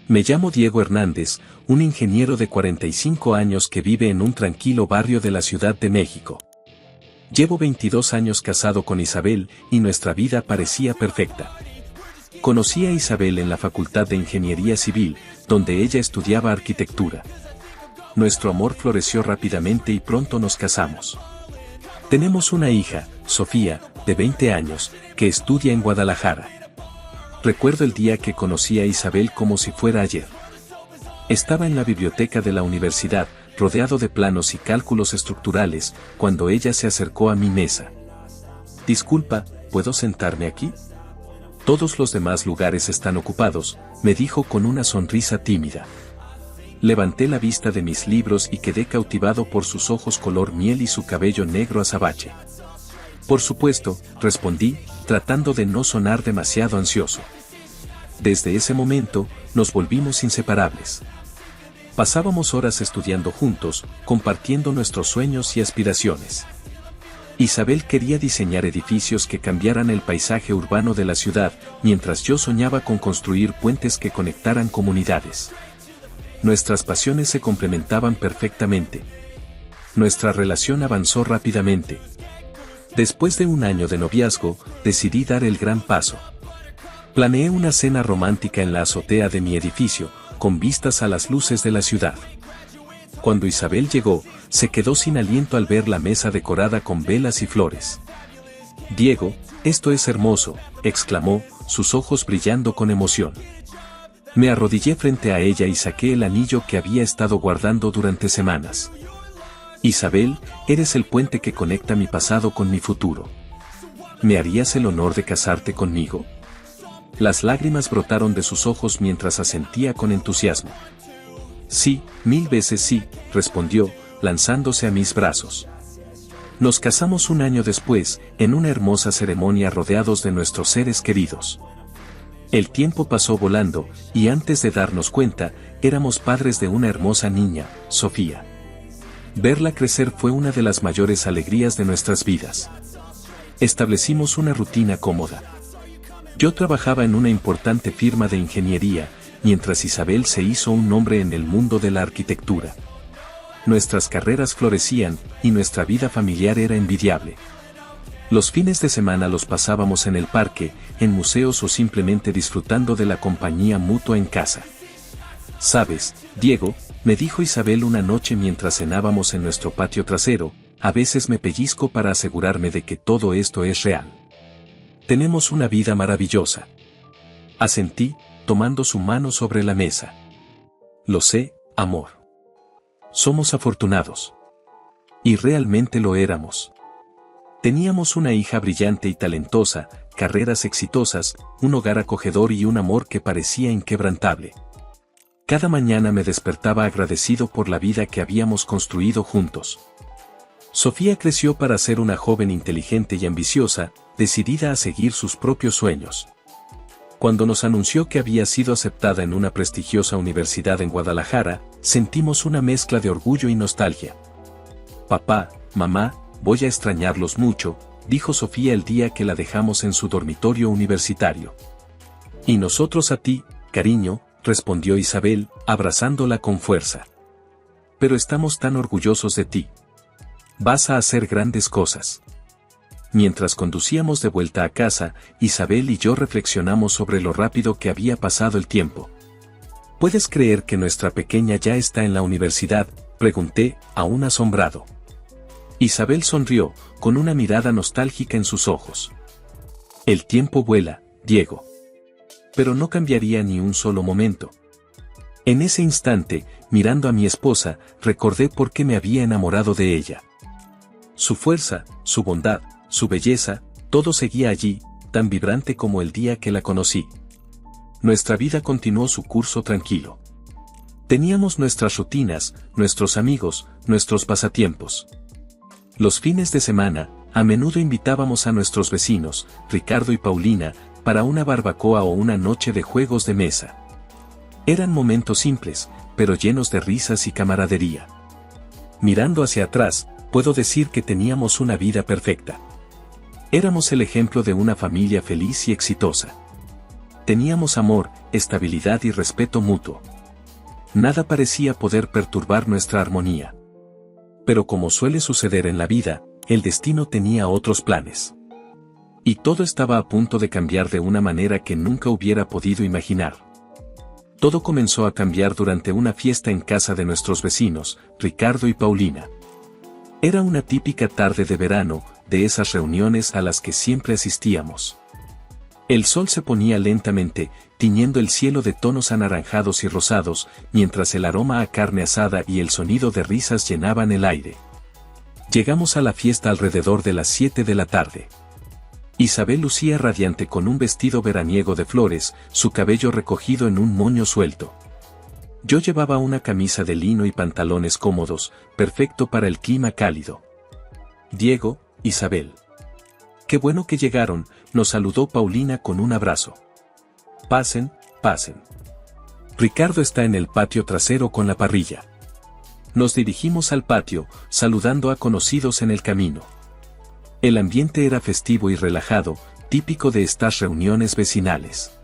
Me llamo Diego Hernández, un ingeniero de 45 años que vive en un tranquilo barrio de la Ciudad de México. Llevo 22 años casado con Isabel y nuestra vida parecía perfecta. Conocí a Isabel en la Facultad de Ingeniería Civil, donde ella estudiaba arquitectura. Nuestro amor floreció rápidamente y pronto nos casamos. Tenemos una hija, Sofía, de 20 años, que estudia en Guadalajara. Recuerdo el día que conocí a Isabel como si fuera ayer. Estaba en la biblioteca de la universidad, rodeado de planos y cálculos estructurales, cuando ella se acercó a mi mesa. «Disculpa, ¿puedo sentarme aquí? Todos los demás lugares están ocupados», me dijo con una sonrisa tímida. Levanté la vista de mis libros y quedé cautivado por sus ojos color miel y su cabello negro azabache. «Por supuesto», respondí, tratando de no sonar demasiado ansioso. Desde ese momento, nos volvimos inseparables. Pasábamos horas estudiando juntos, compartiendo nuestros sueños y aspiraciones. Isabel quería diseñar edificios que cambiaran el paisaje urbano de la ciudad, mientras yo soñaba con construir puentes que conectaran comunidades. Nuestras pasiones se complementaban perfectamente. Nuestra relación avanzó rápidamente. Después de un año de noviazgo, decidí dar el gran paso. Planeé una cena romántica en la azotea de mi edificio, con vistas a las luces de la ciudad. Cuando Isabel llegó, se quedó sin aliento al ver la mesa decorada con velas y flores. «Diego, esto es hermoso», exclamó, sus ojos brillando con emoción. Me arrodillé frente a ella y saqué el anillo que había estado guardando durante semanas. «Isabel, eres el puente que conecta mi pasado con mi futuro. ¿Me harías el honor de casarte conmigo?». Las lágrimas brotaron de sus ojos mientras asentía con entusiasmo. «Sí, 1000 veces sí», respondió, lanzándose a mis brazos. Nos casamos un año después, en una hermosa ceremonia rodeados de nuestros seres queridos. El tiempo pasó volando, y antes de darnos cuenta, éramos padres de una hermosa niña, Sofía. Verla crecer fue una de las mayores alegrías de nuestras vidas. Establecimos una rutina cómoda. Yo trabajaba en una importante firma de ingeniería, mientras Isabel se hizo un nombre en el mundo de la arquitectura. Nuestras carreras florecían, y nuestra vida familiar era envidiable. Los fines de semana los pasábamos en el parque, en museos o simplemente disfrutando de la compañía mutua en casa. «¿Sabes, Diego?», me dijo Isabel una noche mientras cenábamos en nuestro patio trasero, «a veces me pellizco para asegurarme de que todo esto es real. Tenemos una vida maravillosa». Asentí, tomando su mano sobre la mesa. «Lo sé, amor. Somos afortunados». Y realmente lo éramos. Teníamos una hija brillante y talentosa, carreras exitosas, un hogar acogedor y un amor que parecía inquebrantable. Cada mañana me despertaba agradecido por la vida que habíamos construido juntos. Sofía creció para ser una joven inteligente y ambiciosa, decidida a seguir sus propios sueños. Cuando nos anunció que había sido aceptada en una prestigiosa universidad en Guadalajara, sentimos una mezcla de orgullo y nostalgia. «Papá, mamá, voy a extrañarlos mucho», dijo Sofía el día que la dejamos en su dormitorio universitario. «Y nosotros a ti, cariño», respondió Isabel, abrazándola con fuerza. «Pero estamos tan orgullosos de ti. Vas a hacer grandes cosas». Mientras conducíamos de vuelta a casa, Isabel y yo reflexionamos sobre lo rápido que había pasado el tiempo. «¿Puedes creer que nuestra pequeña ya está en la universidad?», pregunté, aún asombrado. Isabel sonrió, con una mirada nostálgica en sus ojos. «El tiempo vuela, Diego. Pero no cambiaría ni un solo momento». En ese instante, mirando a mi esposa, recordé por qué me había enamorado de ella. Su fuerza, su bondad, su belleza, todo seguía allí, tan vibrante como el día que la conocí. Nuestra vida continuó su curso tranquilo. Teníamos nuestras rutinas, nuestros amigos, nuestros pasatiempos. Los fines de semana, a menudo invitábamos a nuestros vecinos, Ricardo y Paulina, para una barbacoa o una noche de juegos de mesa. Eran momentos simples, pero llenos de risas y camaradería. Mirando hacia atrás, puedo decir que teníamos una vida perfecta. Éramos el ejemplo de una familia feliz y exitosa. Teníamos amor, estabilidad y respeto mutuo. Nada parecía poder perturbar nuestra armonía. Pero como suele suceder en la vida, el destino tenía otros planes. Y todo estaba a punto de cambiar de una manera que nunca hubiera podido imaginar. Todo comenzó a cambiar durante una fiesta en casa de nuestros vecinos, Ricardo y Paulina. Era una típica tarde de verano, de esas reuniones a las que siempre asistíamos. El sol se ponía lentamente, tiñendo el cielo de tonos anaranjados y rosados, mientras el aroma a carne asada y el sonido de risas llenaban el aire. Llegamos a la fiesta alrededor de las 7 de la tarde. Isabel lucía radiante con un vestido veraniego de flores, su cabello recogido en un moño suelto. Yo llevaba una camisa de lino y pantalones cómodos, perfecto para el clima cálido. Diego, Isabel. Qué bueno que llegaron, nos saludó Paulina con un abrazo. Pasen, pasen. Ricardo está en el patio trasero con la parrilla. Nos dirigimos al patio, saludando a conocidos en el camino. El ambiente era festivo y relajado, típico de estas reuniones vecinales.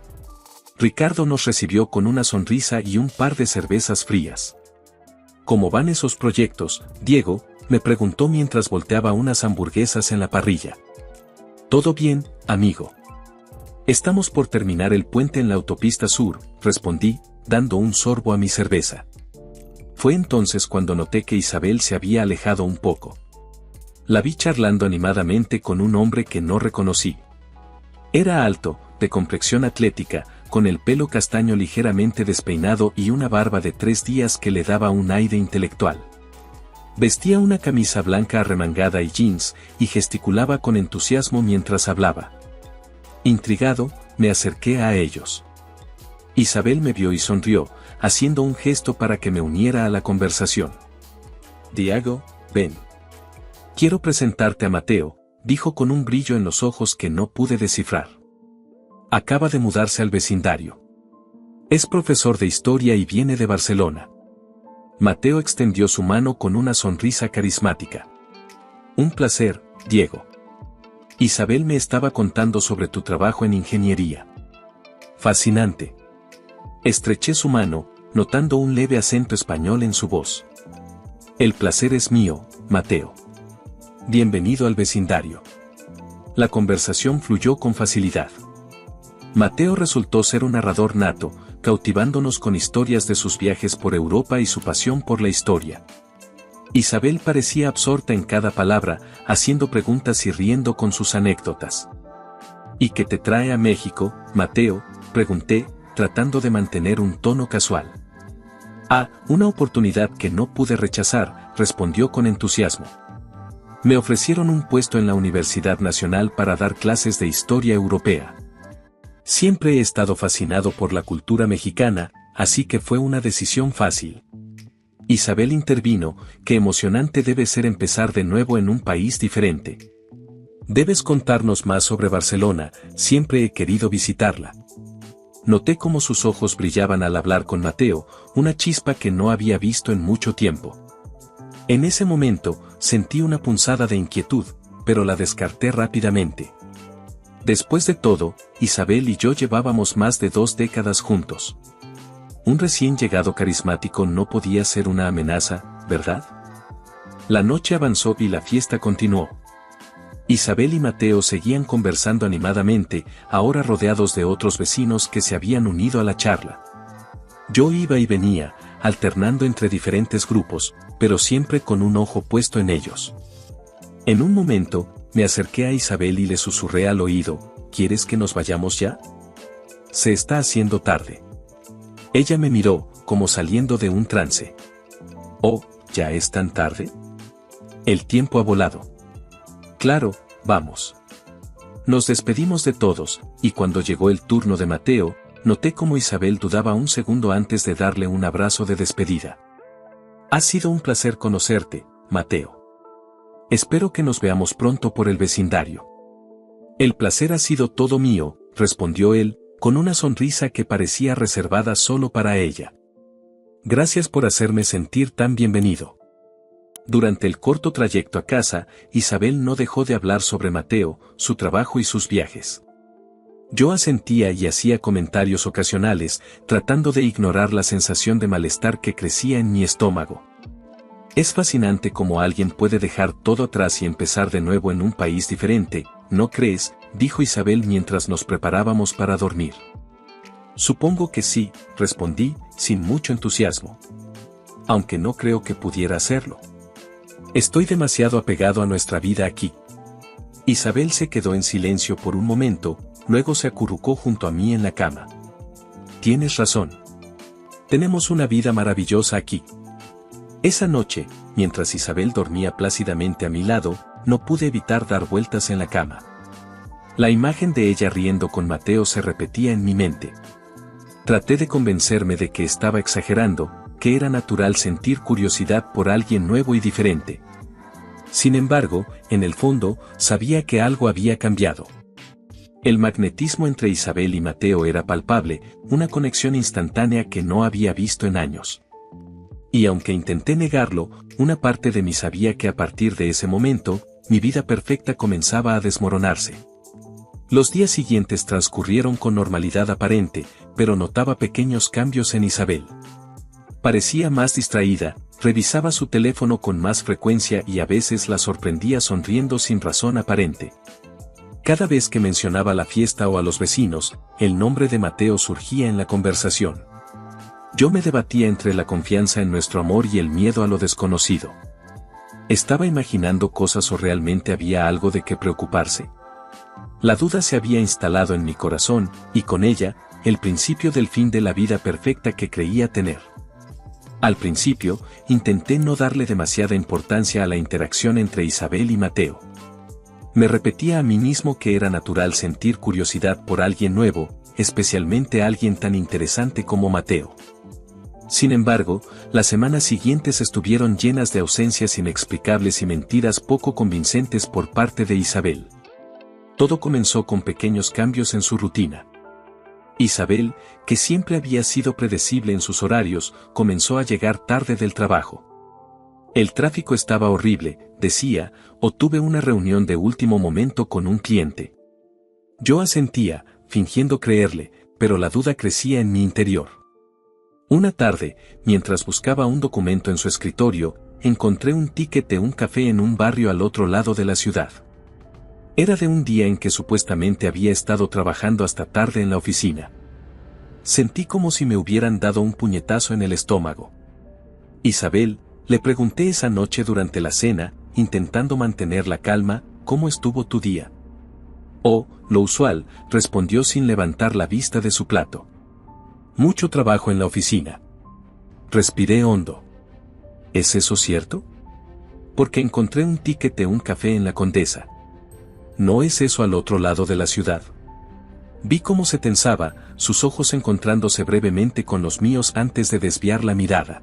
Ricardo nos recibió con una sonrisa y un par de cervezas frías. ¿Cómo van esos proyectos, Diego?, me preguntó mientras volteaba unas hamburguesas en la parrilla. Todo bien, amigo. Estamos por terminar el puente en la autopista sur, respondí, dando un sorbo a mi cerveza. Fue entonces cuando noté que Isabel se había alejado un poco. La vi charlando animadamente con un hombre que no reconocí. Era alto, de complexión atlética, con el pelo castaño ligeramente despeinado y una barba de 3 días que le daba un aire intelectual. Vestía una camisa blanca arremangada y jeans, y gesticulaba con entusiasmo mientras hablaba. Intrigado, me acerqué a ellos. Isabel me vio y sonrió, haciendo un gesto para que me uniera a la conversación. Diego, ven. Quiero presentarte a Mateo, dijo con un brillo en los ojos que no pude descifrar. Acaba de mudarse al vecindario. Es profesor de historia y viene de Barcelona. Mateo extendió su mano con una sonrisa carismática. Un placer, Diego. Isabel me estaba contando sobre tu trabajo en ingeniería. Fascinante. Estreché su mano, notando un leve acento español en su voz. El placer es mío, Mateo. Bienvenido al vecindario. La conversación fluyó con facilidad. Mateo resultó ser un narrador nato, cautivándonos con historias de sus viajes por Europa y su pasión por la historia. Isabel parecía absorta en cada palabra, haciendo preguntas y riendo con sus anécdotas. ¿Y qué te trae a México, Mateo?, pregunté, tratando de mantener un tono casual. Ah, una oportunidad que no pude rechazar, respondió con entusiasmo. Me ofrecieron un puesto en la Universidad Nacional para dar clases de historia europea. Siempre he estado fascinado por la cultura mexicana, así que fue una decisión fácil. Isabel intervino, qué emocionante debe ser empezar de nuevo en un país diferente. Debes contarnos más sobre Barcelona, siempre he querido visitarla. Noté cómo sus ojos brillaban al hablar con Mateo, una chispa que no había visto en mucho tiempo. En ese momento, sentí una punzada de inquietud, pero la descarté rápidamente. Después de todo, Isabel y yo llevábamos más de 2 décadas juntos. Un recién llegado carismático no podía ser una amenaza, ¿verdad? La noche avanzó y la fiesta continuó. Isabel y Mateo seguían conversando animadamente, ahora rodeados de otros vecinos que se habían unido a la charla. Yo iba y venía, alternando entre diferentes grupos, pero siempre con un ojo puesto en ellos. En un momento, me acerqué a Isabel y le susurré al oído, ¿quieres que nos vayamos ya? Se está haciendo tarde. Ella me miró, como saliendo de un trance. Oh, ¿ya es tan tarde? El tiempo ha volado. Claro, vamos. Nos despedimos de todos, y cuando llegó el turno de Mateo, noté cómo Isabel dudaba un segundo antes de darle un abrazo de despedida. Ha sido un placer conocerte, Mateo. Espero que nos veamos pronto por el vecindario. El placer ha sido todo mío, respondió él, con una sonrisa que parecía reservada solo para ella. Gracias por hacerme sentir tan bienvenido. Durante el corto trayecto a casa, Isabel no dejó de hablar sobre Mateo, su trabajo y sus viajes. Yo asentía y hacía comentarios ocasionales, tratando de ignorar la sensación de malestar que crecía en mi estómago. Es fascinante cómo alguien puede dejar todo atrás y empezar de nuevo en un país diferente, ¿no crees?, dijo Isabel mientras nos preparábamos para dormir. Supongo que sí, respondí, sin mucho entusiasmo. Aunque no creo que pudiera hacerlo. Estoy demasiado apegado a nuestra vida aquí. Isabel se quedó en silencio por un momento, luego se acurrucó junto a mí en la cama. Tienes razón. Tenemos una vida maravillosa aquí. Esa noche, mientras Isabel dormía plácidamente a mi lado, no pude evitar dar vueltas en la cama. La imagen de ella riendo con Mateo se repetía en mi mente. Traté de convencerme de que estaba exagerando, que era natural sentir curiosidad por alguien nuevo y diferente. Sin embargo, en el fondo, sabía que algo había cambiado. El magnetismo entre Isabel y Mateo era palpable, una conexión instantánea que no había visto en años. Y aunque intenté negarlo, una parte de mí sabía que a partir de ese momento, mi vida perfecta comenzaba a desmoronarse. Los días siguientes transcurrieron con normalidad aparente, pero notaba pequeños cambios en Isabel. Parecía más distraída, revisaba su teléfono con más frecuencia y a veces la sorprendía sonriendo sin razón aparente. Cada vez que mencionaba la fiesta o a los vecinos, el nombre de Mateo surgía en la conversación. Yo me debatía entre la confianza en nuestro amor y el miedo a lo desconocido. ¿Estaba imaginando cosas o realmente había algo de qué preocuparse? La duda se había instalado en mi corazón, y con ella, el principio del fin de la vida perfecta que creía tener. Al principio, intenté no darle demasiada importancia a la interacción entre Isabel y Mateo. Me repetía a mí mismo que era natural sentir curiosidad por alguien nuevo, especialmente alguien tan interesante como Mateo. Sin embargo, las semanas siguientes estuvieron llenas de ausencias inexplicables y mentiras poco convincentes por parte de Isabel. Todo comenzó con pequeños cambios en su rutina. Isabel, que siempre había sido predecible en sus horarios, comenzó a llegar tarde del trabajo. El tráfico estaba horrible, decía, o tuve una reunión de último momento con un cliente. Yo asentía, fingiendo creerle, pero la duda crecía en mi interior. Una tarde, mientras buscaba un documento en su escritorio, encontré un ticket de un café en un barrio al otro lado de la ciudad. Era de un día en que supuestamente había estado trabajando hasta tarde en la oficina. Sentí como si me hubieran dado un puñetazo en el estómago. Isabel, le pregunté esa noche durante la cena, intentando mantener la calma, ¿cómo estuvo tu día? Oh, lo usual, respondió sin levantar la vista de su plato. Mucho trabajo en la oficina. Respiré hondo. ¿Es eso cierto? Porque encontré un ticket de un café en la Condesa. ¿No es eso al otro lado de la ciudad? Vi cómo se tensaba, sus ojos encontrándose brevemente con los míos antes de desviar la mirada.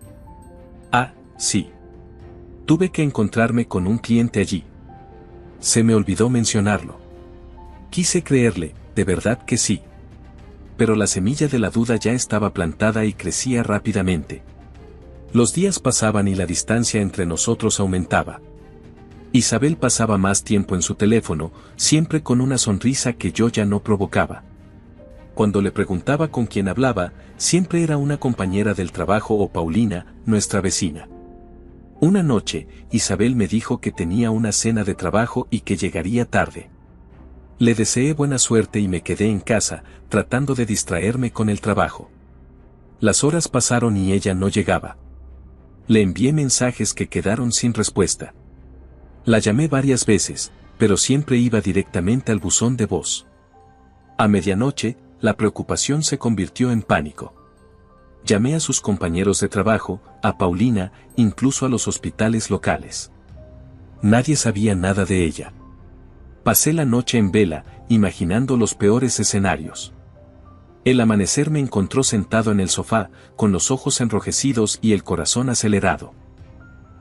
Ah, sí. Tuve que encontrarme con un cliente allí. Se me olvidó mencionarlo. Quise creerle, de verdad que sí. Pero la semilla de la duda ya estaba plantada y crecía rápidamente. Los días pasaban y la distancia entre nosotros aumentaba. Isabel pasaba más tiempo en su teléfono, siempre con una sonrisa que yo ya no provocaba. Cuando le preguntaba con quién hablaba, siempre era una compañera del trabajo o Paulina, nuestra vecina. Una noche, Isabel me dijo que tenía una cena de trabajo y que llegaría tarde. Le deseé buena suerte y me quedé en casa, tratando de distraerme con el trabajo. Las horas pasaron y ella no llegaba. Le envié mensajes que quedaron sin respuesta. La llamé varias veces, pero siempre iba directamente al buzón de voz. A medianoche, la preocupación se convirtió en pánico. Llamé a sus compañeros de trabajo, a Paulina, incluso a los hospitales locales. Nadie sabía nada de ella. Pasé la noche en vela, imaginando los peores escenarios. El amanecer me encontró sentado en el sofá, con los ojos enrojecidos y el corazón acelerado.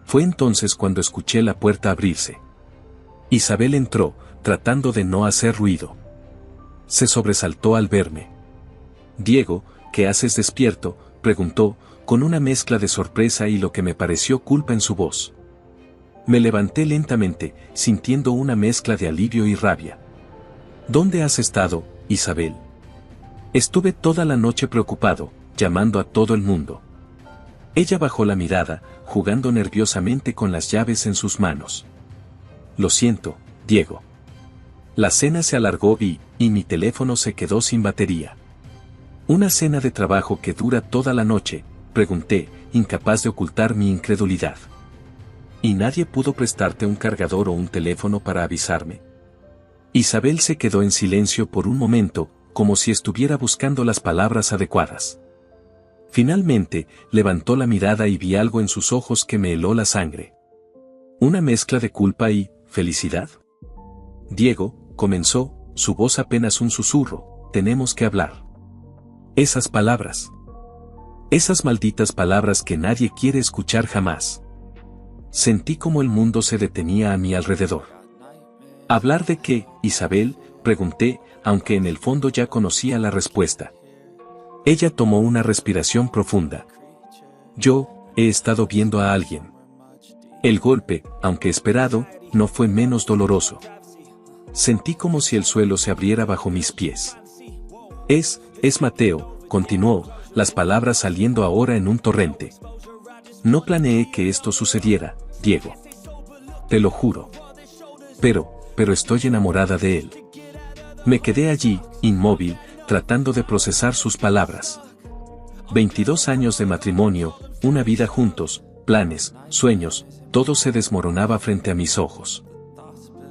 Fue entonces cuando escuché la puerta abrirse. Isabel entró, tratando de no hacer ruido. Se sobresaltó al verme. «Diego, ¿qué haces despierto?», preguntó, con una mezcla de sorpresa y lo que me pareció culpa en su voz. Me levanté lentamente, sintiendo una mezcla de alivio y rabia. «¿Dónde has estado, Isabel. Estuve toda la noche preocupado, llamando a todo el mundo. Ella bajó la mirada, jugando nerviosamente con las llaves en sus manos. Lo siento, Diego. La cena se alargó y mi teléfono se quedó sin batería. ¿Una cena de trabajo que dura toda la noche?, pregunté, incapaz de ocultar mi incredulidad. ¿Y nadie pudo prestarte un cargador o un teléfono para avisarme? Isabel se quedó en silencio por un momento, como si estuviera buscando las palabras adecuadas. Finalmente, levantó la mirada y vi algo en sus ojos que me heló la sangre. ¿Una mezcla de culpa y felicidad? Diego, comenzó, su voz apenas un susurro, tenemos que hablar. Esas palabras. Esas malditas palabras que nadie quiere escuchar jamás. Sentí como el mundo se detenía a mi alrededor. ¿Hablar de qué, Isabel?, pregunté, aunque en el fondo ya conocía la respuesta. Ella tomó una respiración profunda. Yo, he estado viendo a alguien. El golpe, aunque esperado, no fue menos doloroso. Sentí como si el suelo se abriera bajo mis pies. Es Mateo, continuó, las palabras saliendo ahora en un torrente. No planeé que esto sucediera, Diego. Te lo juro. Pero estoy enamorada de él. Me quedé allí, inmóvil, tratando de procesar sus palabras. 22 años de matrimonio, una vida juntos, planes, sueños, todo se desmoronaba frente a mis ojos.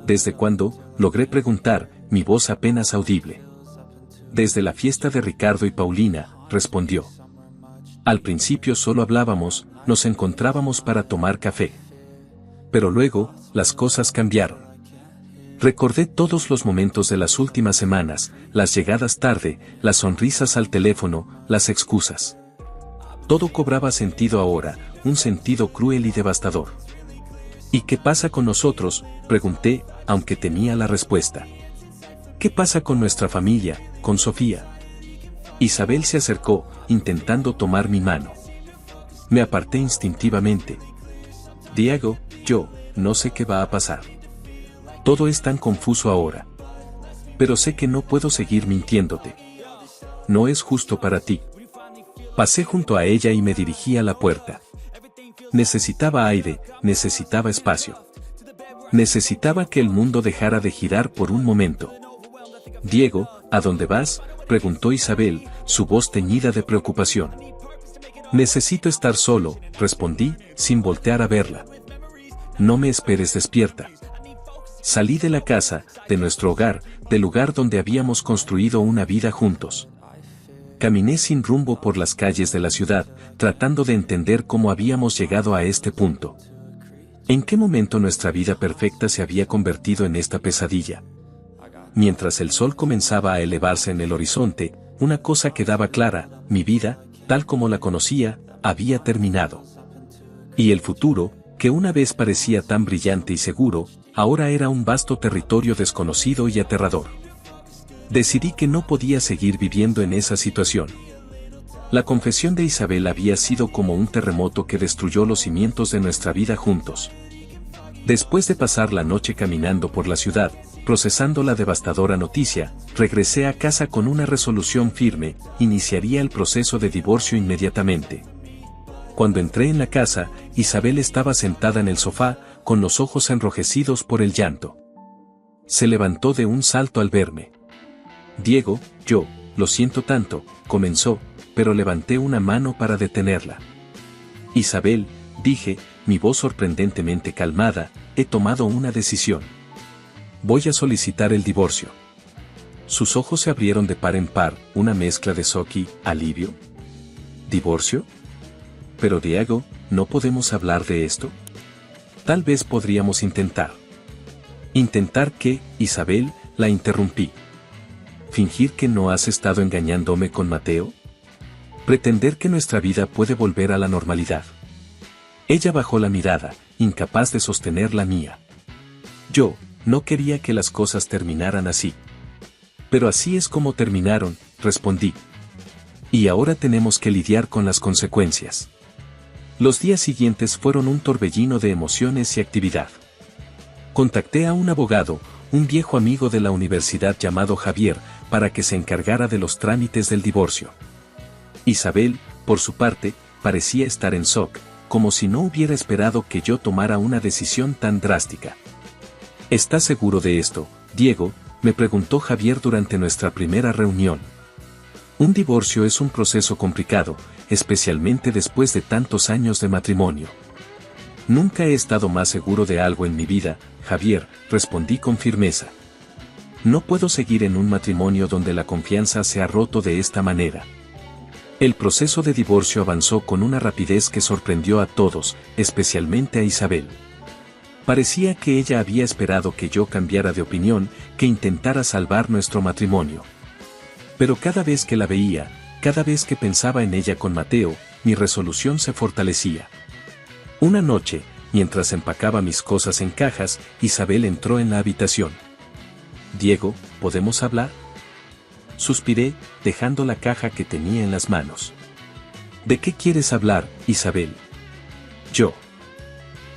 ¿Desde cuándo?, logré preguntar, mi voz apenas audible. Desde la fiesta de Ricardo y Paulina, respondió. Al principio solo hablábamos, nos encontrábamos para tomar café. Pero luego, las cosas cambiaron. Recordé todos los momentos de las últimas semanas, las llegadas tarde, las sonrisas al teléfono, las excusas. Todo cobraba sentido ahora, un sentido cruel y devastador. ¿Y qué pasa con nosotros?, pregunté, aunque temía la respuesta. ¿Qué pasa con nuestra familia, con Sofía? Isabel se acercó, intentando tomar mi mano. Me aparté instintivamente. Diego, yo, no sé qué va a pasar. Todo es tan confuso ahora. Pero sé que no puedo seguir mintiéndote. No es justo para ti. Pasé junto a ella y me dirigí a la puerta. Necesitaba aire, necesitaba espacio. Necesitaba que el mundo dejara de girar por un momento. Diego, ¿a dónde vas?, preguntó Isabel, su voz teñida de preocupación. Necesito estar solo, respondí, sin voltear a verla. No me esperes despierta. Salí de la casa, de nuestro hogar, del lugar donde habíamos construido una vida juntos. Caminé sin rumbo por las calles de la ciudad, tratando de entender cómo habíamos llegado a este punto. ¿En qué momento nuestra vida perfecta se había convertido en esta pesadilla? Mientras el sol comenzaba a elevarse en el horizonte, una cosa quedaba clara, mi vida, tal como la conocía, había terminado. Y el futuro, que una vez parecía tan brillante y seguro, ahora era un vasto territorio desconocido y aterrador. Decidí que no podía seguir viviendo en esa situación. La confesión de Isabel había sido como un terremoto que destruyó los cimientos de nuestra vida juntos. Después de pasar la noche caminando por la ciudad, procesando la devastadora noticia, regresé a casa con una resolución firme: iniciaría el proceso de divorcio inmediatamente. Cuando entré en la casa, Isabel estaba sentada en el sofá, con los ojos enrojecidos por el llanto. Se levantó de un salto al verme. Diego, yo, lo siento tanto, comenzó, pero levanté una mano para detenerla. Isabel, dije, mi voz sorprendentemente calmada, he tomado una decisión. Voy a solicitar el divorcio. Sus ojos se abrieron de par en par, una mezcla de shock y alivio. ¿Divorcio? Pero Diego, ¿no podemos hablar de esto? Tal vez podríamos intentar. ¿Intentar qué, Isabel?, la interrumpí. ¿Fingir que no has estado engañándome con Mateo? ¿Pretender que nuestra vida puede volver a la normalidad? Ella bajó la mirada, incapaz de sostener la mía. Yo, no quería que las cosas terminaran así. Pero así es como terminaron, respondí. Y ahora tenemos que lidiar con las consecuencias. Los días siguientes fueron un torbellino de emociones y actividad. Contacté a un abogado, un viejo amigo de la universidad llamado Javier, para que se encargara de los trámites del divorcio. Isabel, por su parte, parecía estar en shock, como si no hubiera esperado que yo tomara una decisión tan drástica. ¿Estás seguro de esto, Diego?, me preguntó Javier durante nuestra primera reunión. Un divorcio es un proceso complicado, especialmente después de tantos años de matrimonio. Nunca he estado más seguro de algo en mi vida, Javier, respondí con firmeza. No puedo seguir en un matrimonio donde la confianza se ha roto de esta manera. El proceso de divorcio avanzó con una rapidez que sorprendió a todos, especialmente a Isabel. Parecía que ella había esperado que yo cambiara de opinión, que intentara salvar nuestro matrimonio. Pero cada vez que la veía, cada vez que pensaba en ella con Mateo, mi resolución se fortalecía. Una noche, mientras empacaba mis cosas en cajas, Isabel entró en la habitación. «Diego, ¿podemos hablar?», suspiré, dejando la caja que tenía en las manos. «¿De qué quieres hablar, Isabel?». Yo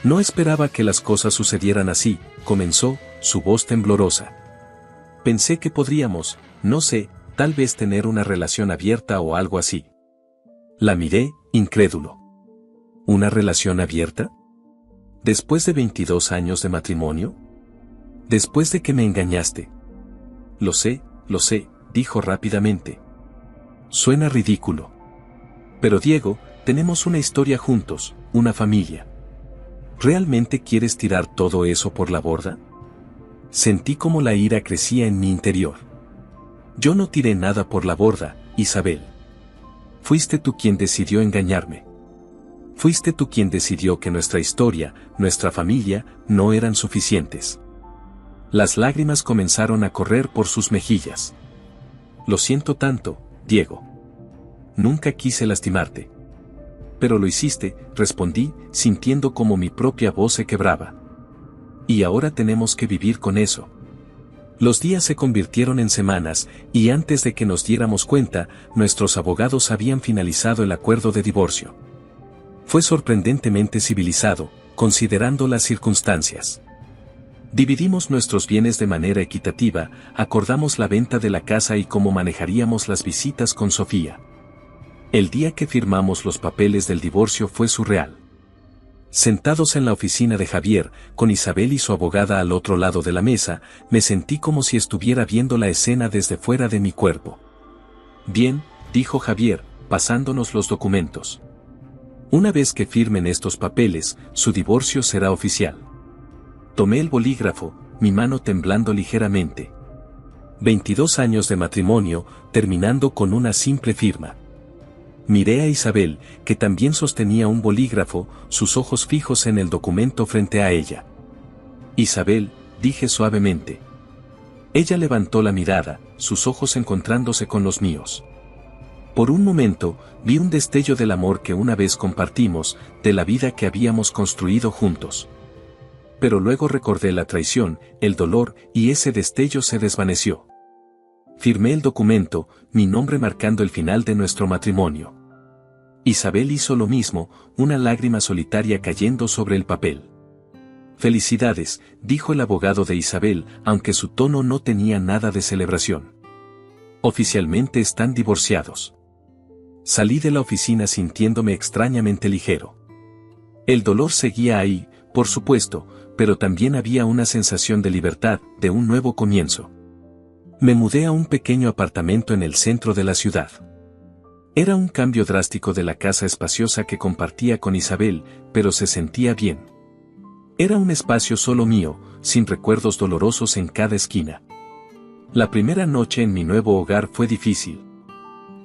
no esperaba que las cosas sucedieran así, comenzó, su voz temblorosa. «Pensé que podríamos, no sé, tal vez tener una relación abierta o algo así». La miré, incrédulo. ¿Una relación abierta? ¿Después de 22 años de matrimonio? ¿Después de que me engañaste? Lo sé, dijo rápidamente. Suena ridículo. Pero Diego, tenemos una historia juntos, una familia. ¿Realmente quieres tirar todo eso por la borda? Sentí como la ira crecía en mi interior. Yo no tiré nada por la borda, Isabel. Fuiste tú quien decidió engañarme. Fuiste tú quien decidió que nuestra historia, nuestra familia, no eran suficientes. Las lágrimas comenzaron a correr por sus mejillas. Lo siento tanto, Diego. Nunca quise lastimarte. Pero lo hiciste, respondí, sintiendo como mi propia voz se quebraba. Y ahora tenemos que vivir con eso. Los días se convirtieron en semanas, y antes de que nos diéramos cuenta, nuestros abogados habían finalizado el acuerdo de divorcio. Fue sorprendentemente civilizado, considerando las circunstancias. Dividimos nuestros bienes de manera equitativa, acordamos la venta de la casa y cómo manejaríamos las visitas con Sofía. El día que firmamos los papeles del divorcio fue surreal. Sentados en la oficina de Javier, con Isabel y su abogada al otro lado de la mesa, me sentí como si estuviera viendo la escena desde fuera de mi cuerpo. «Bien», dijo Javier, pasándonos los documentos. «Una vez que firmen estos papeles, su divorcio será oficial». Tomé el bolígrafo, mi mano temblando ligeramente. 22 años de matrimonio, terminando con una simple firma. Miré a Isabel, que también sostenía un bolígrafo, sus ojos fijos en el documento frente a ella. «Isabel», dije suavemente. Ella levantó la mirada, sus ojos encontrándose con los míos. Por un momento, vi un destello del amor que una vez compartimos, de la vida que habíamos construido juntos. Pero luego recordé la traición, el dolor, y ese destello se desvaneció. Firmé el documento, mi nombre marcando el final de nuestro matrimonio. Isabel hizo lo mismo, una lágrima solitaria cayendo sobre el papel. «Felicidades», dijo el abogado de Isabel, aunque su tono no tenía nada de celebración. «Oficialmente están divorciados». Salí de la oficina sintiéndome extrañamente ligero. El dolor seguía ahí, por supuesto, pero también había una sensación de libertad, de un nuevo comienzo. Me mudé a un pequeño apartamento en el centro de la ciudad. Era un cambio drástico de la casa espaciosa que compartía con Isabel, pero se sentía bien. Era un espacio solo mío, sin recuerdos dolorosos en cada esquina. La primera noche en mi nuevo hogar fue difícil.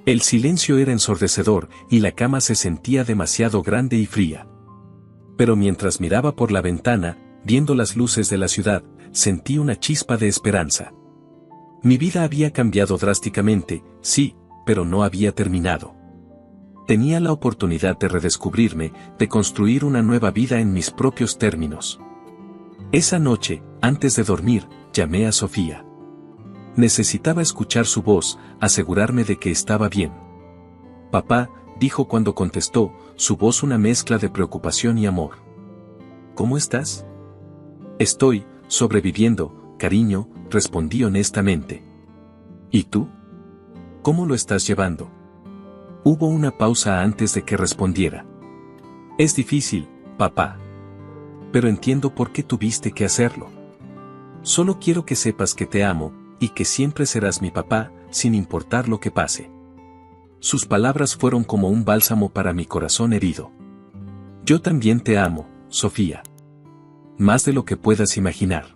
El silencio era ensordecedor y la cama se sentía demasiado grande y fría. Pero mientras miraba por la ventana, viendo las luces de la ciudad, sentí una chispa de esperanza. Mi vida había cambiado drásticamente, sí, pero no había terminado. Tenía la oportunidad de redescubrirme, de construir una nueva vida en mis propios términos. Esa noche, antes de dormir, llamé a Sofía. Necesitaba escuchar su voz, asegurarme de que estaba bien. «Papá», dijo cuando contestó, su voz una mezcla de preocupación y amor. «¿Cómo estás?» «Estoy sobreviviendo, cariño», respondí honestamente. ¿Y tú? ¿Cómo lo estás llevando? Hubo una pausa antes de que respondiera. Es difícil, papá. Pero entiendo por qué tuviste que hacerlo. Solo quiero que sepas que te amo, y que siempre serás mi papá, sin importar lo que pase. Sus palabras fueron como un bálsamo para mi corazón herido. Yo también te amo, Sofía. Más de lo que puedas imaginar.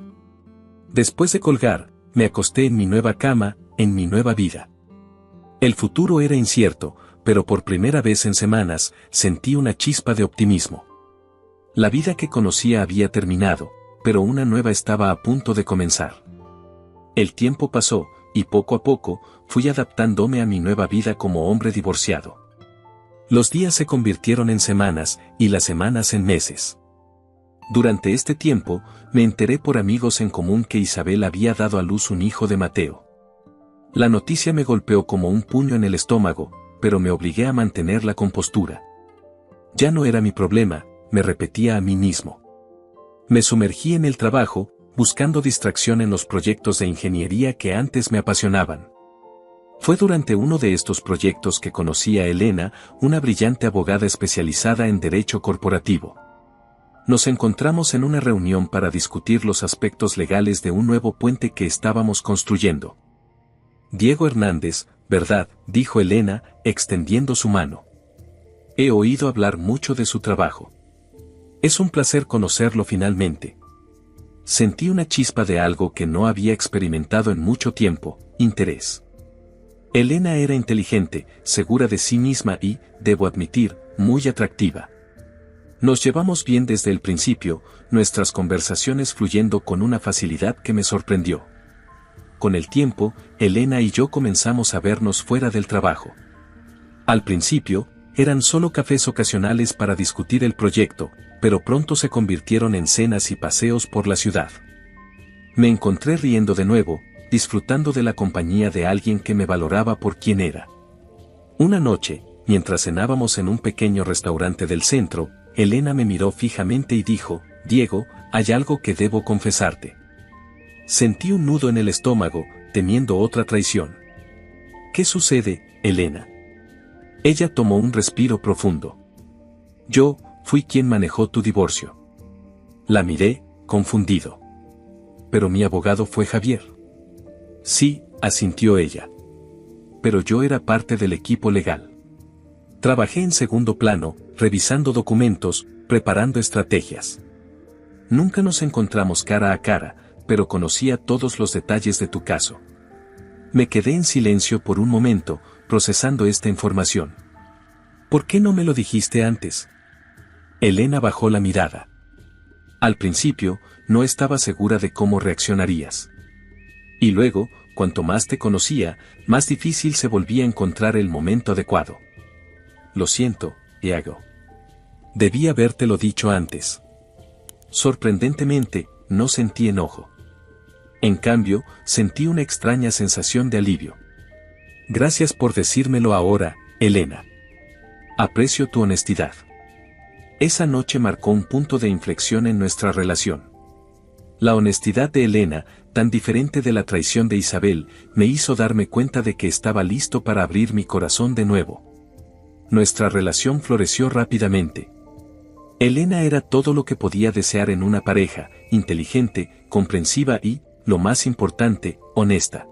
Después de colgar, me acosté en mi nueva cama, en mi nueva vida. El futuro era incierto, pero por primera vez en semanas, sentí una chispa de optimismo. La vida que conocía había terminado, pero una nueva estaba a punto de comenzar. El tiempo pasó, y poco a poco, fui adaptándome a mi nueva vida como hombre divorciado. Los días se convirtieron en semanas, y las semanas en meses. Durante este tiempo, me enteré por amigos en común que Isabel había dado a luz un hijo de Mateo. La noticia me golpeó como un puño en el estómago, pero me obligué a mantener la compostura. Ya no era mi problema, me repetía a mí mismo. Me sumergí en el trabajo, buscando distracción en los proyectos de ingeniería que antes me apasionaban. Fue durante uno de estos proyectos que conocí a Elena, una brillante abogada especializada en derecho corporativo. Nos encontramos en una reunión para discutir los aspectos legales de un nuevo puente que estábamos construyendo. Diego Hernández, ¿verdad?, dijo Elena, extendiendo su mano. He oído hablar mucho de su trabajo. Es un placer conocerlo finalmente. Sentí una chispa de algo que no había experimentado en mucho tiempo, interés. Elena era inteligente, segura de sí misma y, debo admitir, muy atractiva. Nos llevamos bien desde el principio, nuestras conversaciones fluyendo con una facilidad que me sorprendió. Con el tiempo, Elena y yo comenzamos a vernos fuera del trabajo. Al principio, eran solo cafés ocasionales para discutir el proyecto, pero pronto se convirtieron en cenas y paseos por la ciudad. Me encontré riendo de nuevo, disfrutando de la compañía de alguien que me valoraba por quien era. Una noche, mientras cenábamos en un pequeño restaurante del centro, Elena me miró fijamente y dijo, Diego, hay algo que debo confesarte. Sentí un nudo en el estómago, temiendo otra traición. ¿Qué sucede, Elena? Ella tomó un respiro profundo. Yo, fui quien manejó tu divorcio. La miré, confundido. Pero mi abogado fue Javier. Sí, asintió ella. Pero yo era parte del equipo legal. Trabajé en segundo plano, revisando documentos, preparando estrategias. Nunca nos encontramos cara a cara, pero conocía todos los detalles de tu caso. Me quedé en silencio por un momento, procesando esta información. ¿Por qué no me lo dijiste antes? Elena bajó la mirada. Al principio, no estaba segura de cómo reaccionarías. Y luego, cuanto más te conocía, más difícil se volvía encontrar el momento adecuado. Lo siento, Diego. Debí habértelo dicho antes. Sorprendentemente, no sentí enojo. En cambio, sentí una extraña sensación de alivio. Gracias por decírmelo ahora, Elena. Aprecio tu honestidad. Esa noche marcó un punto de inflexión en nuestra relación. La honestidad de Elena, tan diferente de la traición de Isabel, me hizo darme cuenta de que estaba listo para abrir mi corazón de nuevo. Nuestra relación floreció rápidamente. Elena era todo lo que podía desear en una pareja, inteligente, comprensiva y, lo más importante, honesta.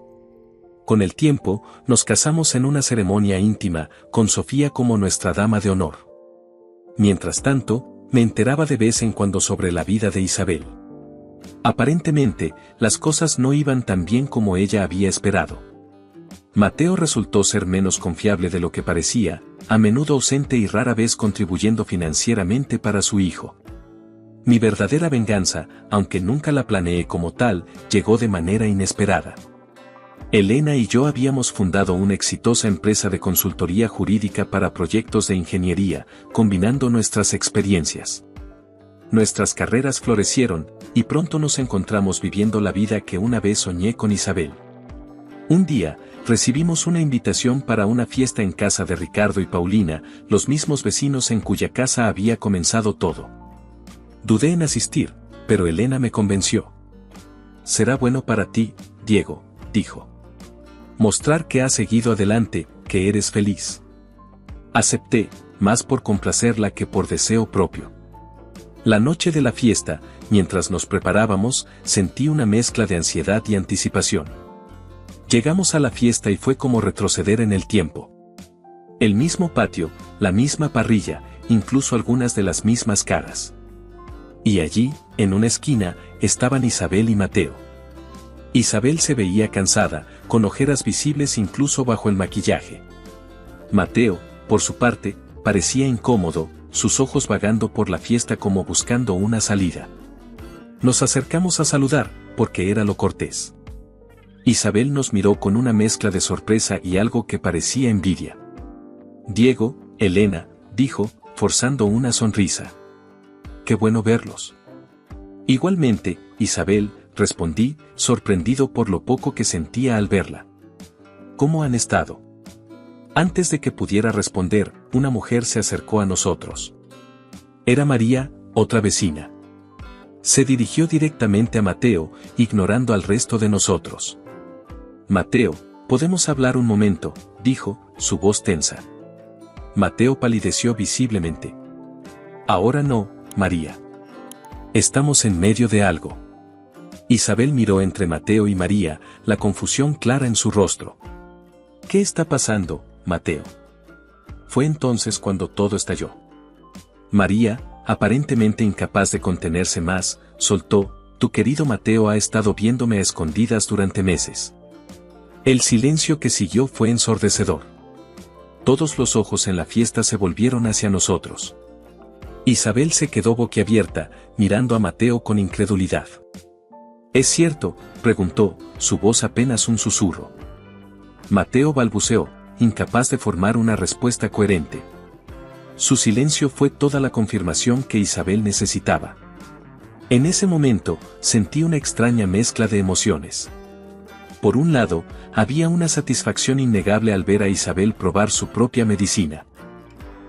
Con el tiempo, nos casamos en una ceremonia íntima, con Sofía como nuestra dama de honor. Mientras tanto, me enteraba de vez en cuando sobre la vida de Isabel. Aparentemente, las cosas no iban tan bien como ella había esperado. Mateo resultó ser menos confiable de lo que parecía, a menudo ausente y rara vez contribuyendo financieramente para su hijo. Mi verdadera venganza, aunque nunca la planeé como tal, llegó de manera inesperada. Elena y yo habíamos fundado una exitosa empresa de consultoría jurídica para proyectos de ingeniería, combinando nuestras experiencias. Nuestras carreras florecieron, y pronto nos encontramos viviendo la vida que una vez soñé con Isabel. Un día, recibimos una invitación para una fiesta en casa de Ricardo y Paulina, los mismos vecinos en cuya casa había comenzado todo. Dudé en asistir, pero Elena me convenció. Será bueno para ti, Diego, dijo. Mostrar que has seguido adelante, que eres feliz. Acepté, más por complacerla que por deseo propio. La noche de la fiesta, mientras nos preparábamos, sentí una mezcla de ansiedad y anticipación. Llegamos a la fiesta y fue como retroceder en el tiempo. El mismo patio, la misma parrilla, incluso algunas de las mismas caras. Y allí, en una esquina, estaban Isabel y Mateo. Isabel se veía cansada, con ojeras visibles incluso bajo el maquillaje. Mateo, por su parte, parecía incómodo, sus ojos vagando por la fiesta como buscando una salida. Nos acercamos a saludar, porque era lo cortés. Isabel nos miró con una mezcla de sorpresa y algo que parecía envidia. Diego, Elena, dijo, forzando una sonrisa. Qué bueno verlos. Igualmente, Isabel, respondí, sorprendido por lo poco que sentía al verla. ¿Cómo han estado? Antes de que pudiera responder, una mujer se acercó a nosotros. Era María, otra vecina. Se dirigió directamente a Mateo, ignorando al resto de nosotros. Mateo, ¿podemos hablar un momento?, dijo, su voz tensa. Mateo palideció visiblemente. Ahora no, María. Estamos en medio de algo. Isabel miró entre Mateo y María, la confusión clara en su rostro. ¿Qué está pasando, Mateo? Fue entonces cuando todo estalló. María, aparentemente incapaz de contenerse más, soltó, tu querido Mateo ha estado viéndome a escondidas durante meses. El silencio que siguió fue ensordecedor. Todos los ojos en la fiesta se volvieron hacia nosotros. Isabel se quedó boquiabierta, mirando a Mateo con incredulidad. ¿Es cierto?, preguntó, su voz apenas un susurro. Mateo balbuceó, incapaz de formar una respuesta coherente. Su silencio fue toda la confirmación que Isabel necesitaba. En ese momento, sentí una extraña mezcla de emociones. Por un lado, había una satisfacción innegable al ver a Isabel probar su propia medicina.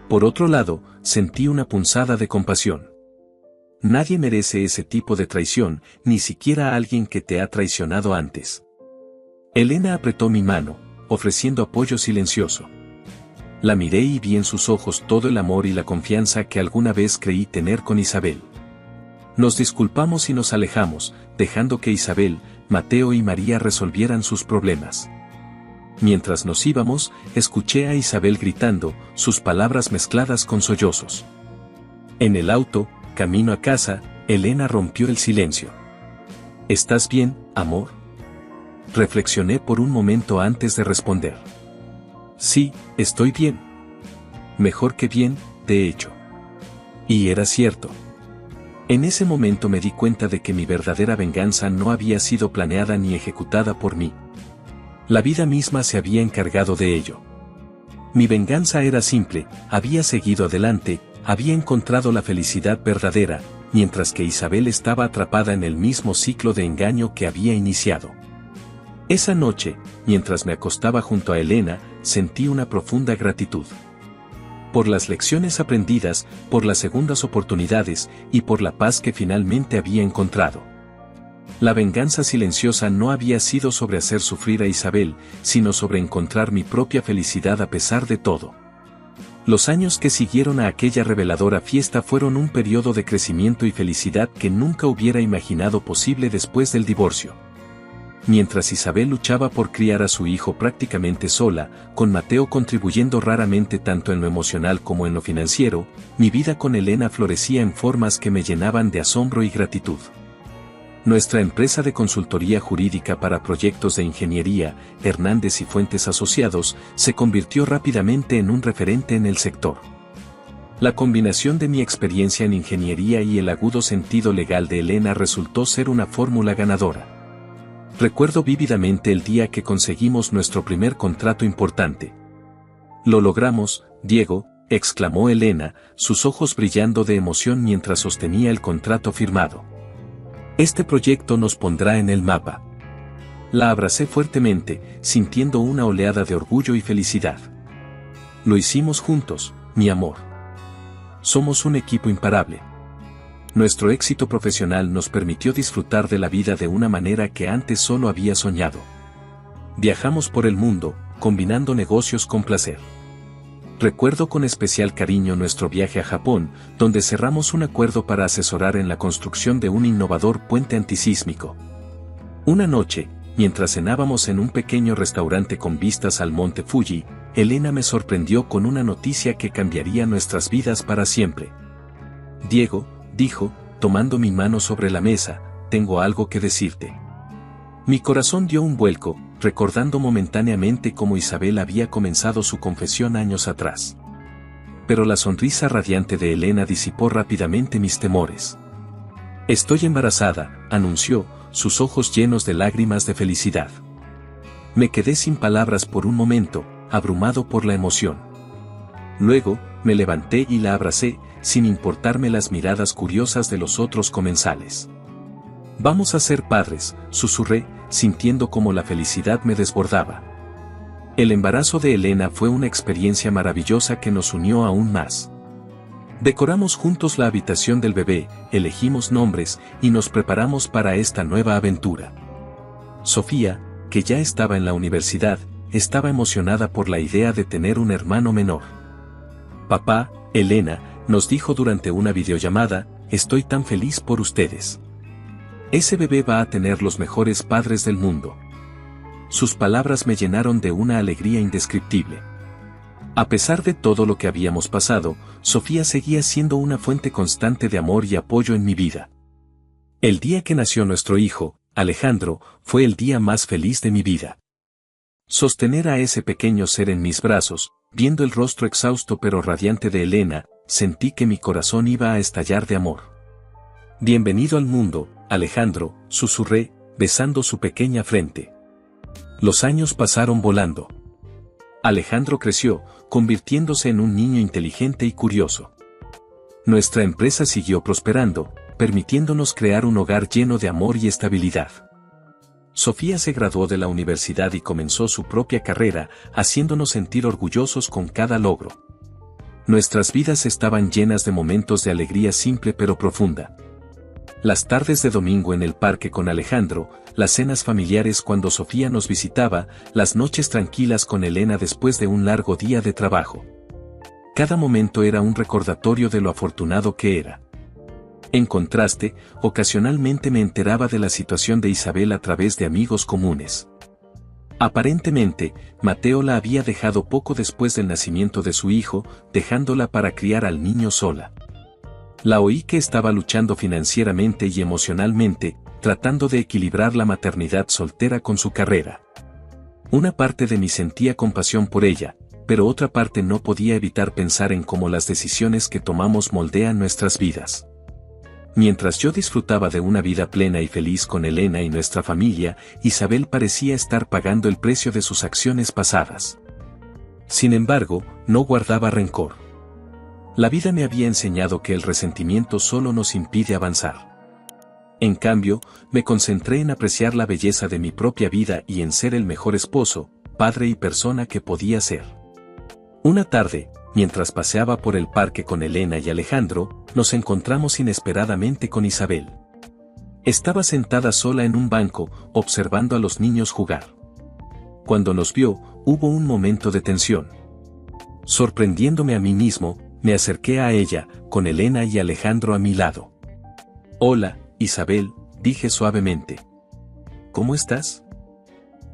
Por otro lado, sentí una punzada de compasión. Nadie merece ese tipo de traición, ni siquiera alguien que te ha traicionado antes. Elena apretó mi mano, ofreciendo apoyo silencioso. La miré y vi en sus ojos todo el amor y la confianza que alguna vez creí tener con Isabel. Nos disculpamos y nos alejamos, dejando que Isabel, Mateo y María resolvieran sus problemas. Mientras nos íbamos, escuché a Isabel gritando, sus palabras mezcladas con sollozos. En el auto, camino a casa, Elena rompió el silencio. ¿Estás bien, amor? Reflexioné por un momento antes de responder. Sí, estoy bien. Mejor que bien, de hecho. Y era cierto. En ese momento me di cuenta de que mi verdadera venganza no había sido planeada ni ejecutada por mí. La vida misma se había encargado de ello. Mi venganza era simple, había seguido adelante, había encontrado la felicidad verdadera, mientras que Isabel estaba atrapada en el mismo ciclo de engaño que había iniciado. Esa noche, mientras me acostaba junto a Elena, sentí una profunda gratitud. Por las lecciones aprendidas, por las segundas oportunidades, y por la paz que finalmente había encontrado. La venganza silenciosa no había sido sobre hacer sufrir a Isabel, sino sobre encontrar mi propia felicidad a pesar de todo. Los años que siguieron a aquella reveladora fiesta fueron un periodo de crecimiento y felicidad que nunca hubiera imaginado posible después del divorcio. Mientras Isabel luchaba por criar a su hijo prácticamente sola, con Mateo contribuyendo raramente tanto en lo emocional como en lo financiero, mi vida con Elena florecía en formas que me llenaban de asombro y gratitud. Nuestra empresa de consultoría jurídica para proyectos de ingeniería, Hernández y Fuentes Asociados, se convirtió rápidamente en un referente en el sector. La combinación de mi experiencia en ingeniería y el agudo sentido legal de Elena resultó ser una fórmula ganadora. Recuerdo vívidamente el día que conseguimos nuestro primer contrato importante. «Lo logramos, Diego», exclamó Elena, sus ojos brillando de emoción mientras sostenía el contrato firmado. «Este proyecto nos pondrá en el mapa». La abracé fuertemente, sintiendo una oleada de orgullo y felicidad. «Lo hicimos juntos, mi amor. Somos un equipo imparable». Nuestro éxito profesional nos permitió disfrutar de la vida de una manera que antes solo había soñado. Viajamos por el mundo, combinando negocios con placer. Recuerdo con especial cariño nuestro viaje a Japón, donde cerramos un acuerdo para asesorar en la construcción de un innovador puente antisísmico. Una noche, mientras cenábamos en un pequeño restaurante con vistas al monte Fuji, Elena me sorprendió con una noticia que cambiaría nuestras vidas para siempre. Diego, dijo, tomando mi mano sobre la mesa, tengo algo que decirte. Mi corazón dio un vuelco, recordando momentáneamente cómo Isabel había comenzado su confesión años atrás. Pero la sonrisa radiante de Elena disipó rápidamente mis temores. Estoy embarazada, anunció, sus ojos llenos de lágrimas de felicidad. Me quedé sin palabras por un momento, abrumado por la emoción. Luego, me levanté y la abracé, sin importarme las miradas curiosas de los otros comensales. Vamos a ser padres, susurré, sintiendo cómo la felicidad me desbordaba. El embarazo de Elena fue una experiencia maravillosa que nos unió aún más. Decoramos juntos la habitación del bebé, elegimos nombres y nos preparamos para esta nueva aventura. Sofía, que ya estaba en la universidad, estaba emocionada por la idea de tener un hermano menor. Papá, Elena, nos dijo durante una videollamada, estoy tan feliz por ustedes. Ese bebé va a tener los mejores padres del mundo. Sus palabras me llenaron de una alegría indescriptible. A pesar de todo lo que habíamos pasado, Sofía seguía siendo una fuente constante de amor y apoyo en mi vida. El día que nació nuestro hijo, Alejandro, fue el día más feliz de mi vida. Sostener a ese pequeño ser en mis brazos, viendo el rostro exhausto pero radiante de Elena, sentí que mi corazón iba a estallar de amor. Bienvenido al mundo, Alejandro, susurré, besando su pequeña frente. Los años pasaron volando. Alejandro creció, convirtiéndose en un niño inteligente y curioso. Nuestra empresa siguió prosperando, permitiéndonos crear un hogar lleno de amor y estabilidad. Sofía se graduó de la universidad y comenzó su propia carrera, haciéndonos sentir orgullosos con cada logro. Nuestras vidas estaban llenas de momentos de alegría simple pero profunda. Las tardes de domingo en el parque con Alejandro, las cenas familiares cuando Sofía nos visitaba, las noches tranquilas con Elena después de un largo día de trabajo. Cada momento era un recordatorio de lo afortunado que era. En contraste, ocasionalmente me enteraba de la situación de Isabel a través de amigos comunes. Aparentemente, Mateo la había dejado poco después del nacimiento de su hijo, dejándola para criar al niño sola. La oí que estaba luchando financieramente y emocionalmente, tratando de equilibrar la maternidad soltera con su carrera. Una parte de mí sentía compasión por ella, pero otra parte no podía evitar pensar en cómo las decisiones que tomamos moldean nuestras vidas. Mientras yo disfrutaba de una vida plena y feliz con Elena y nuestra familia, Isabel parecía estar pagando el precio de sus acciones pasadas. Sin embargo, no guardaba rencor. La vida me había enseñado que el resentimiento solo nos impide avanzar. En cambio, me concentré en apreciar la belleza de mi propia vida y en ser el mejor esposo, padre y persona que podía ser. Una tarde, mientras paseaba por el parque con Elena y Alejandro, nos encontramos inesperadamente con Isabel. Estaba sentada sola en un banco, observando a los niños jugar. Cuando nos vio, hubo un momento de tensión. Sorprendiéndome a mí mismo, me acerqué a ella, con Elena y Alejandro a mi lado. «Hola, Isabel», dije suavemente. «¿Cómo estás?»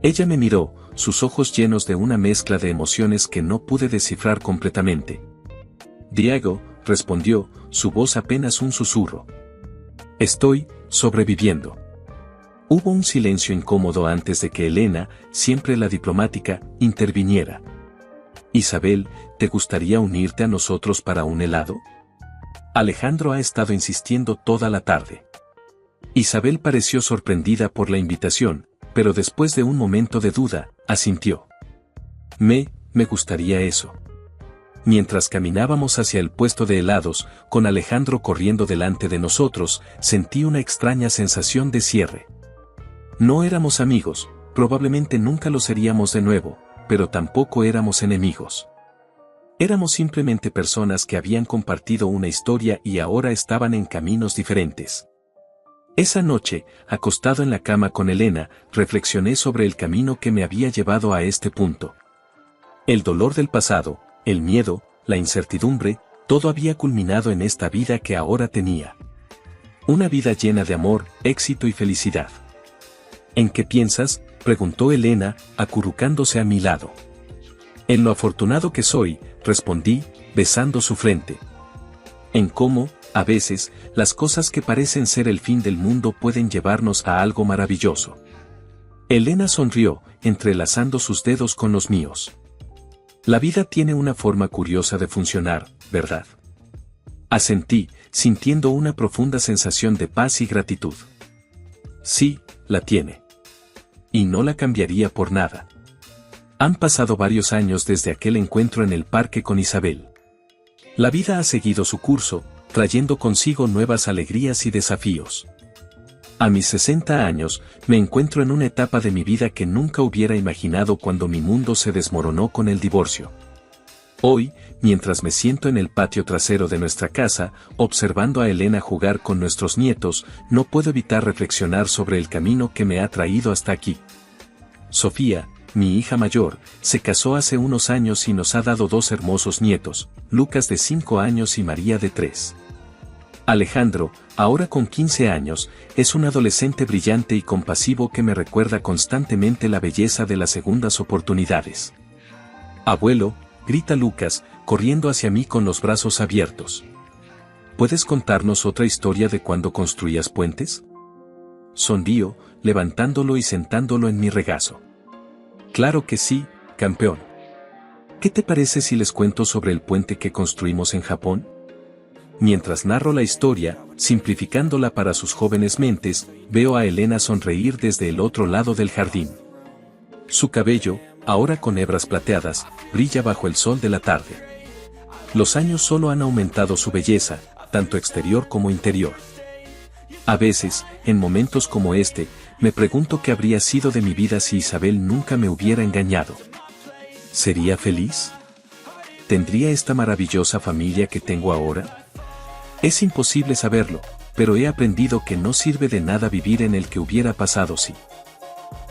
Ella me miró, sus ojos llenos de una mezcla de emociones que no pude descifrar completamente. «Diego», respondió, su voz apenas un susurro. «Estoy sobreviviendo». Hubo un silencio incómodo antes de que Elena, siempre la diplomática, interviniera. «Isabel, ¿te gustaría unirte a nosotros para un helado?» Alejandro ha estado insistiendo toda la tarde. Isabel pareció sorprendida por la invitación, pero después de un momento de duda, asintió. Me gustaría eso». Mientras caminábamos hacia el puesto de helados, con Alejandro corriendo delante de nosotros, sentí una extraña sensación de cierre. No éramos amigos, probablemente nunca lo seríamos de nuevo, pero tampoco éramos enemigos. Éramos simplemente personas que habían compartido una historia y ahora estaban en caminos diferentes. Esa noche, acostado en la cama con Elena, reflexioné sobre el camino que me había llevado a este punto. El dolor del pasado, el miedo, la incertidumbre, todo había culminado en esta vida que ahora tenía. Una vida llena de amor, éxito y felicidad. ¿En qué piensas?, preguntó Elena, acurrucándose a mi lado. En lo afortunado que soy, respondí, besando su frente. En cómo, a veces, las cosas que parecen ser el fin del mundo pueden llevarnos a algo maravilloso. Elena sonrió, entrelazando sus dedos con los míos. La vida tiene una forma curiosa de funcionar, ¿verdad? Asentí, sintiendo una profunda sensación de paz y gratitud. Sí, la tiene. Y no la cambiaría por nada. Han pasado varios años desde aquel encuentro en el parque con Isabel. La vida ha seguido su curso, trayendo consigo nuevas alegrías y desafíos. A mis 60 años, me encuentro en una etapa de mi vida que nunca hubiera imaginado cuando mi mundo se desmoronó con el divorcio. Hoy, mientras me siento en el patio trasero de nuestra casa, observando a Elena jugar con nuestros nietos, no puedo evitar reflexionar sobre el camino que me ha traído hasta aquí. Sofía, mi hija mayor, se casó hace unos años y nos ha dado 2 hermosos nietos, Lucas de 5 años y María de 3. Alejandro, ahora con 15 años, es un adolescente brillante y compasivo que me recuerda constantemente la belleza de las segundas oportunidades. Abuelo, grita Lucas, corriendo hacia mí con los brazos abiertos. ¿Puedes contarnos otra historia de cuando construías puentes? Sonrío, levantándolo y sentándolo en mi regazo. Claro que sí, campeón. ¿Qué te parece si les cuento sobre el puente que construimos en Japón? Mientras narro la historia, simplificándola para sus jóvenes mentes, veo a Elena sonreír desde el otro lado del jardín. Su cabello, ahora con hebras plateadas, brilla bajo el sol de la tarde. Los años solo han aumentado su belleza, tanto exterior como interior. A veces, en momentos como este, me pregunto qué habría sido de mi vida si Isabel nunca me hubiera engañado. ¿Sería feliz? ¿Tendría esta maravillosa familia que tengo ahora? Es imposible saberlo, pero he aprendido que no sirve de nada vivir en el que hubiera pasado si.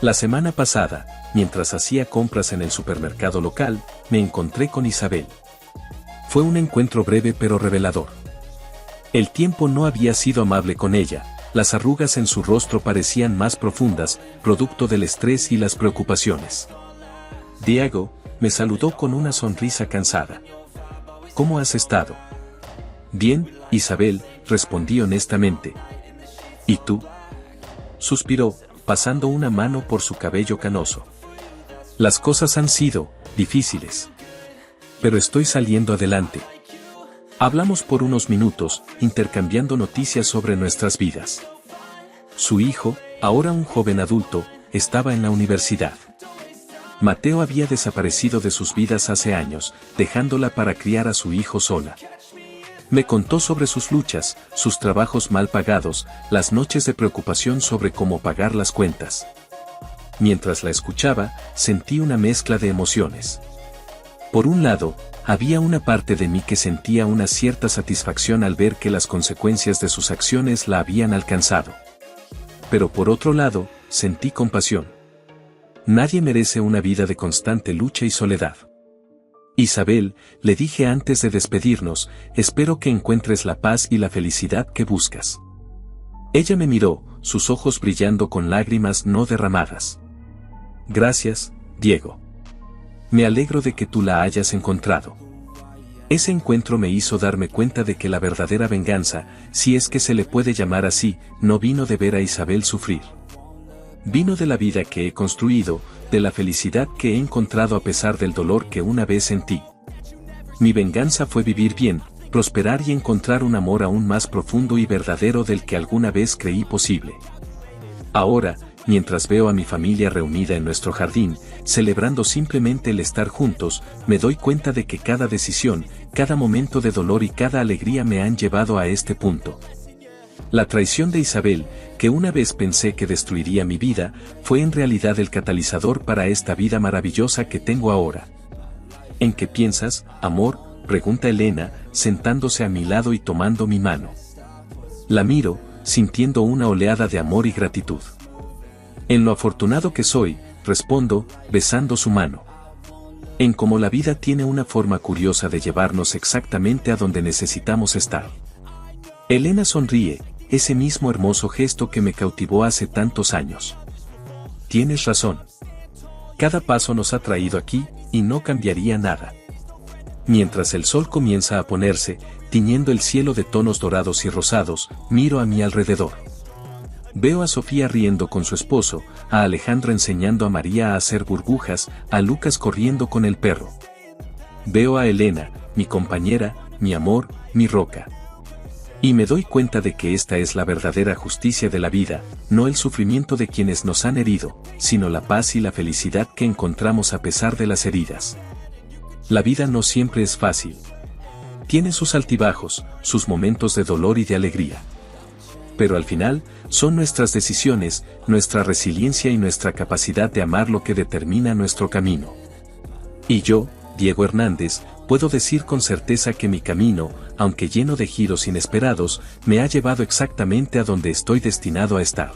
La semana pasada, mientras hacía compras en el supermercado local, me encontré con Isabel. Fue un encuentro breve pero revelador. El tiempo no había sido amable con ella, las arrugas en su rostro parecían más profundas, producto del estrés y las preocupaciones. Diego, me saludó con una sonrisa cansada. ¿Cómo has estado? Bien, Isabel, respondí honestamente. ¿Y tú? Suspiró, pasando una mano por su cabello canoso. Las cosas han sido difíciles. Pero estoy saliendo adelante. Hablamos por unos minutos, intercambiando noticias sobre nuestras vidas. Su hijo, ahora un joven adulto, estaba en la universidad. Mateo había desaparecido de sus vidas hace años, dejándola para criar a su hijo sola. Me contó sobre sus luchas, sus trabajos mal pagados, las noches de preocupación sobre cómo pagar las cuentas. Mientras la escuchaba, sentí una mezcla de emociones. Por un lado, había una parte de mí que sentía una cierta satisfacción al ver que las consecuencias de sus acciones la habían alcanzado. Pero por otro lado, sentí compasión. Nadie merece una vida de constante lucha y soledad. Isabel, le dije antes de despedirnos, espero que encuentres la paz y la felicidad que buscas. Ella me miró, sus ojos brillando con lágrimas no derramadas. Gracias, Diego. Me alegro de que tú la hayas encontrado. Ese encuentro me hizo darme cuenta de que la verdadera venganza, si es que se le puede llamar así, no vino de ver a Isabel sufrir. Vino de la vida que he construido, de la felicidad que he encontrado a pesar del dolor que una vez sentí. Mi venganza fue vivir bien, prosperar y encontrar un amor aún más profundo y verdadero del que alguna vez creí posible. Ahora, mientras veo a mi familia reunida en nuestro jardín, celebrando simplemente el estar juntos, me doy cuenta de que cada decisión, cada momento de dolor y cada alegría me han llevado a este punto. La traición de Isabel, que una vez pensé que destruiría mi vida, fue en realidad el catalizador para esta vida maravillosa que tengo ahora. ¿En qué piensas, amor?, pregunta Elena, sentándose a mi lado y tomando mi mano. La miro, sintiendo una oleada de amor y gratitud. En lo afortunado que soy, respondo, besando su mano. En cómo la vida tiene una forma curiosa de llevarnos exactamente a donde necesitamos estar. Elena sonríe, ese mismo hermoso gesto que me cautivó hace tantos años. Tienes razón. Cada paso nos ha traído aquí, y no cambiaría nada. Mientras el sol comienza a ponerse, tiñendo el cielo de tonos dorados y rosados, miro a mi alrededor. Veo a Sofía riendo con su esposo, a Alejandra enseñando a María a hacer burbujas, a Lucas corriendo con el perro. Veo a Elena, mi compañera, mi amor, mi roca. Y me doy cuenta de que esta es la verdadera justicia de la vida, no el sufrimiento de quienes nos han herido, sino la paz y la felicidad que encontramos a pesar de las heridas. La vida no siempre es fácil. Tiene sus altibajos, sus momentos de dolor y de alegría. Pero al final, son nuestras decisiones, nuestra resiliencia y nuestra capacidad de amar lo que determina nuestro camino. Y yo, Diego Hernández, puedo decir con certeza que mi camino, aunque lleno de giros inesperados, me ha llevado exactamente a donde estoy destinado a estar.